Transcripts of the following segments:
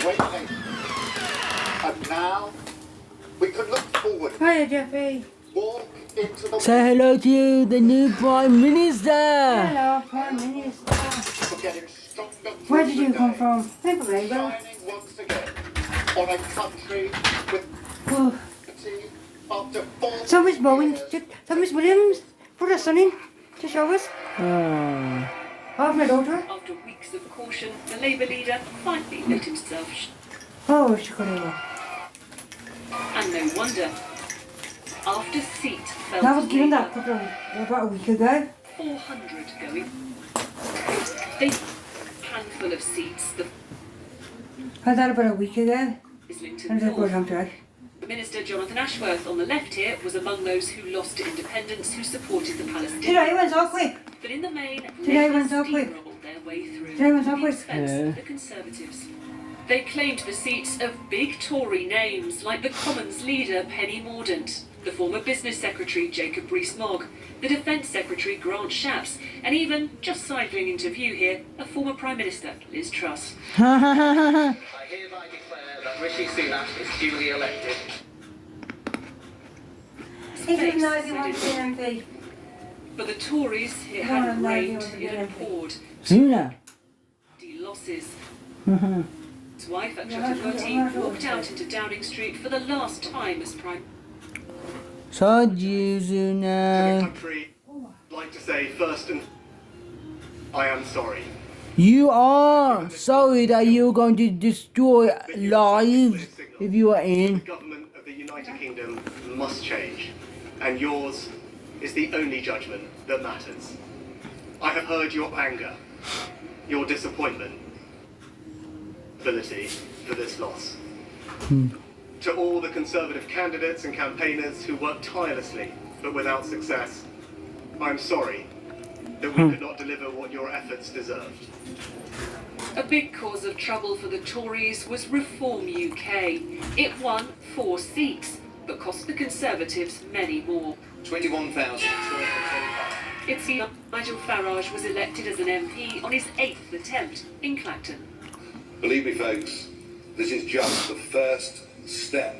waiting. And now, we can look forward. Hiya, Jeffy. Walk into the Say hello to the new Prime Minister. Hello, Prime Minister. for getting stronger. Where did through you the come day, from? Never Labour. Shining once again on a country with Oh. unity after 40 So Miss Bowen, years. so Miss Williams, put her son in to show us. Ah. Half my daughter. After weeks of caution, the Labour leader finally let himself Oh, she got over. and no wonder. After seat fell That was to given that Labour, couple about a week ago. 400 going. They handful of seats, the Had that about a week ago. Islington And they're going North. on track. Minister Jonathan Ashworth on the left here was among those who lost to independence who supported the Palestinians. Today went so quick. But in the main, Today Labour went so quick. steamrolled their way through Today went so at the quick. expense Yeah. of the Conservatives. They claimed the seats of big Tory names like the Commons leader Penny Mordaunt, the former Business Secretary Jacob Rees-Mogg, the Defence Secretary Grant Shapps, and even, just sidling into view here, a former Prime Minister, Liz Truss. I hereby declare that Rishi Sunak is duly elected. He Face didn't know he said wanted it to be MP. For the Tories, it No, had no, he rained, wasn't it had going to. poured. Suna. Losses. His wife, Akshata Moti, walked out into Downing Street for the last time as Prime Told you, To the Suna. country, I'd like to say first and I am sorry. You are sorry that you're going to destroy lives if you are The in. government of the United Kingdom must change, and yours is the only judgment that matters. I have heard your anger, your disappointment, ability for this loss. To all the Conservative candidates and campaigners who worked tirelessly but without success, I'm sorry that we could not deliver what your efforts deserved. A big cause of trouble for the Tories was Reform UK. It won 4 seats, but cost the Conservatives many more. 21,225. It seemed Nigel Farage was elected as an MP on his 8th attempt in Clacton. Believe me, folks, this is just the first step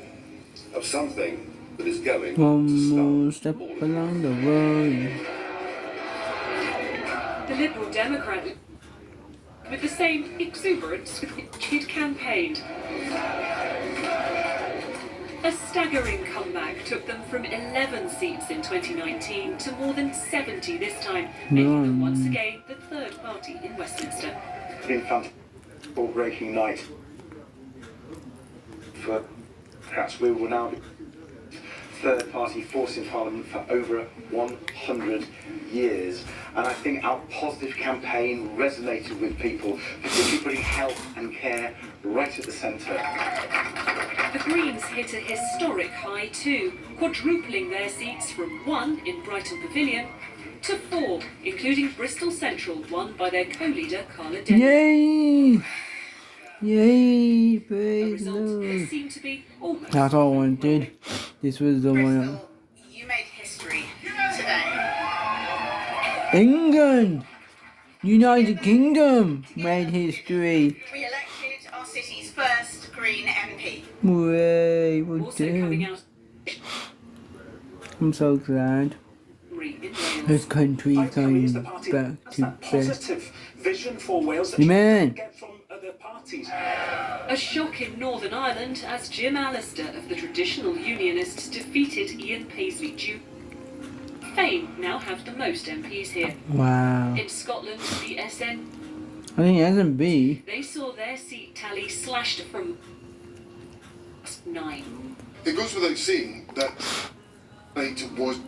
of something that is going One to more start. step along the road. The Liberal Democrat, with the same exuberance with which he'd campaigned. A staggering comeback took them from 11 seats in 2019 to more than 70 this time, making them once again the third party in Westminster. Been fantastic breaking night for perhaps we will now be third party force in Parliament for over 100 years, and I think our positive campaign resonated with people, particularly putting health and care right at the centre. The Greens hit a historic high too, quadrupling their seats from 1 in Brighton Pavilion to 4, including Bristol Central, won by their co-leader Carla Denny. Yay! Yay! A Praise result that Lord. seemed to be almost That's all I wanted. This was the one. Bristol, you made history today. England! United Kingdom made history. We elected our city's first Green MP. Way, well also coming done. out I'm so glad in Wales. this country is going back to best. Positive vision for Wales that Amen. you get from other parties. A shock in Northern Ireland as Jim Allister of the traditional Unionists defeated Ian Paisley Duke. Fame now have the most MPs here. Wow. In Scotland, the SN, I think S&B. they saw their seat tally slashed from 9. It goes without saying that night was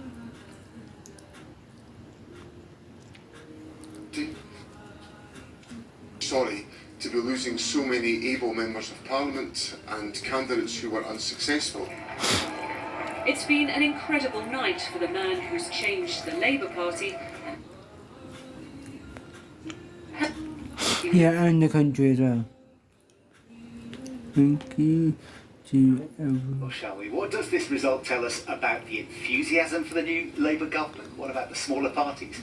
sorry to be losing so many able members of parliament and candidates who were unsuccessful. It's been an incredible night for the man who's changed the Labour Party. Yeah, and the country as well. Thank you to everyone. Well, shall we? What does this result tell us about the enthusiasm for the new Labour government? What about the smaller parties?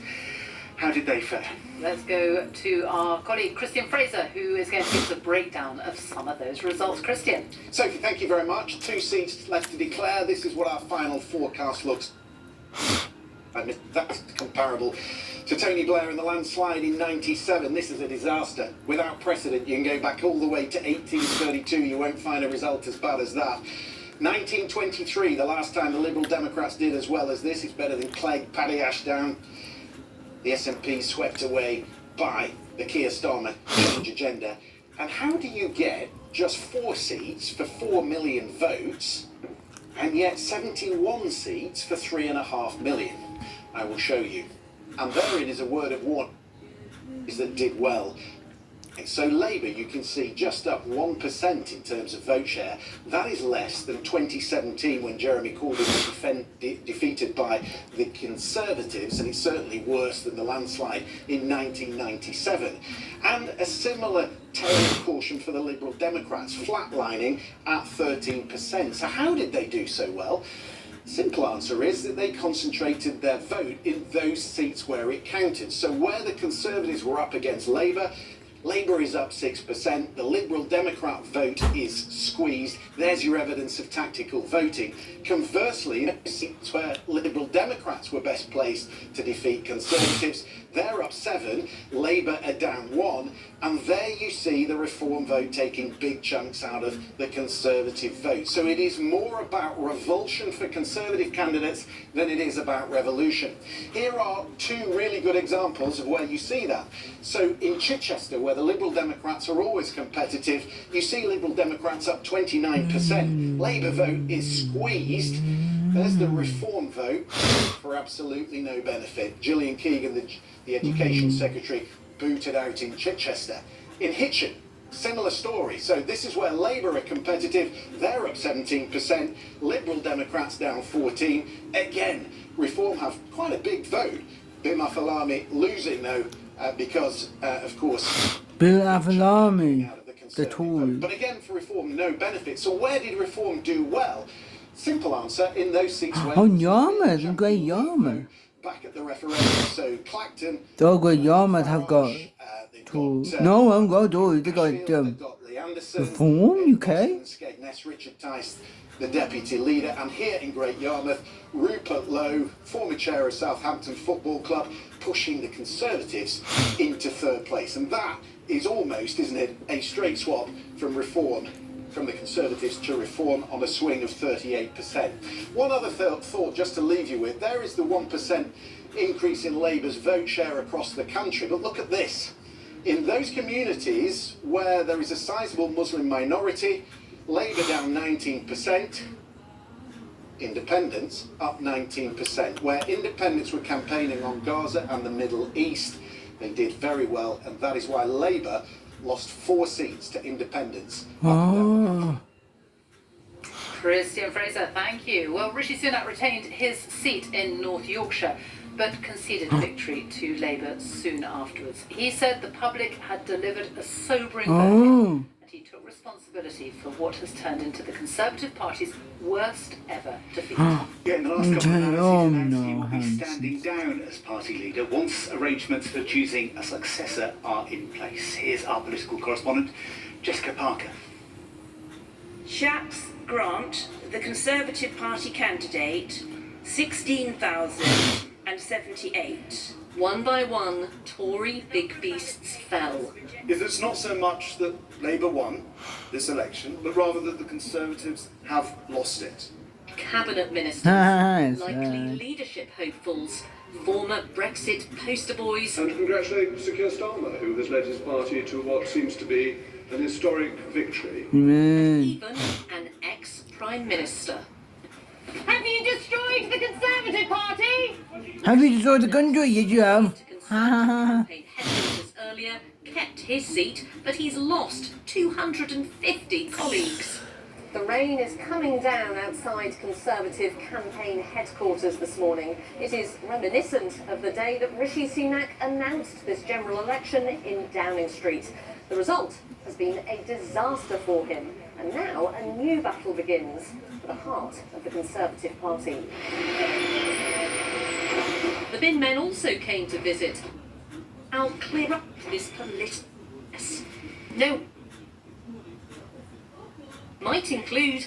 How did they fare? Let's go to our colleague Christian Fraser, who is going to give us a breakdown of some of those results. Christian. Sophie, thank you very much. 2 seats left to declare. This is what our final forecast looks. That's comparable to Tony Blair in the landslide in '97. This is a disaster without precedent. You can go back all the way to 1832. You won't find a result as bad as that. 1923, the last time the Liberal Democrats did as well as this. It's better than Clegg, Paddy Ashdown. The SNP swept away by the Keir Starmer change agenda. And how do you get just 4 seats for 4 million votes and yet 71 seats for 3.5 million? I will show you. And therein is a word of warning is that did well. So Labour, you can see, just up 1% in terms of vote share. That is less than 2017 when Jeremy Corbyn was defeated by the Conservatives, and it's certainly worse than the landslide in 1997. And a similar tale of caution for the Liberal Democrats, flatlining at 13%. So how did they do so well? Simple answer is that they concentrated their vote in those seats where it counted. So where the Conservatives were up against Labour, Labour is up 6%, the Liberal Democrat vote is squeezed. There's your evidence of tactical voting. Conversely, in seats where Liberal Democrats were best placed to defeat Conservatives, they're up 7, Labour are down 1, and there you see the Reform vote taking big chunks out of the Conservative vote. So it is more about revulsion for Conservative candidates than it is about revolution. Here are 2 really good examples of where you see that. So in Chichester, where the Liberal Democrats are always competitive, you see Liberal Democrats up 29%. Labour vote is squeezed. There's the Reform vote for absolutely no benefit. Gillian Keegan, the Education Secretary, booted out in Chichester. In Hitchin, similar story. So this is where Labour are competitive. They're up 17%. Liberal Democrats down 14. Again, Reform have quite a big vote. Bima Falami losing though because, of course, Bill Avalami, the Tory. But again, for Reform, no benefit. So where did Reform do well? Simple answer, in those seats where... Oh, Yarmouth, and Great Yarmouth. Back at the referendum, so Clacton... The Great Yarmouth have got... No, I haven't got Tory, they got Reform, UK. Skegness, Richard Tice, the deputy leader, and here in Great Yarmouth, Rupert Lowe, former chair of Southampton Football Club, pushing the Conservatives into 3rd place. And that is almost, isn't it, a straight swap from Reform, from the Conservatives to Reform on a swing of 38%. One other thought just to leave you with, there is the 1% increase in Labour's vote share across the country, but look at this. In those communities where there is a sizable Muslim minority, Labour down 19%, Independents up 19%. Where Independents were campaigning on Gaza and the Middle East, they did very well, and that is why Labour lost 4 seats to Independents. Oh. Christian Fraser, thank you. Well, Rishi Sunak retained his seat in North Yorkshire, but conceded victory to Labour soon afterwards. He said the public had delivered a sobering verdict, and he took responsibility for what has turned into the Conservative Party's worst ever defeat. Yeah, in the last couple of hours, he announced he will be standing down as party leader once arrangements for choosing a successor are in place. Here's our political correspondent, Jessica Parker. Shapps Grant, the Conservative Party candidate, 16,078. One by one, Tory big beasts fell. It's not so much that Labour won this election, but rather that the Conservatives have lost it. Cabinet ministers, likely leadership hopefuls, former Brexit poster boys. And congratulate Sir Keir Starmer, who has led his party to what seems to be an historic victory. Even an ex-Prime Minister. Have you destroyed the Conservative Party? Have you destroyed the country? Yes, you have. Campaign headquarters earlier kept his seat, but he's lost 250 colleagues. The rain is coming down outside Conservative campaign headquarters this morning. It is reminiscent of the day that Rishi Sunak announced this general election in Downing Street. The result has been a disaster for him, and now a new battle begins for the heart of the Conservative Party. The bin men also came to visit, I'll clear up this political mess. No. Might include.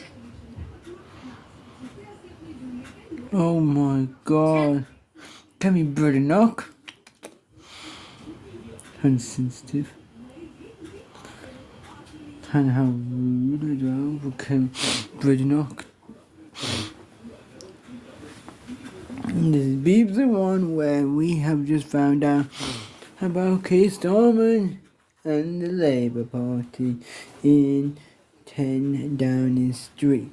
Oh my god. Can we bread a knock? Insensitive. And how rude as well. Can bread a knock? And this is the one where we have just found out about Keir Starmer and the Labour Party in 10 Downing Street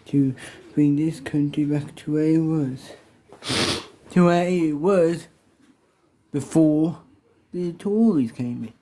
to bring this country back to where it was. To where it was before the Tories came in.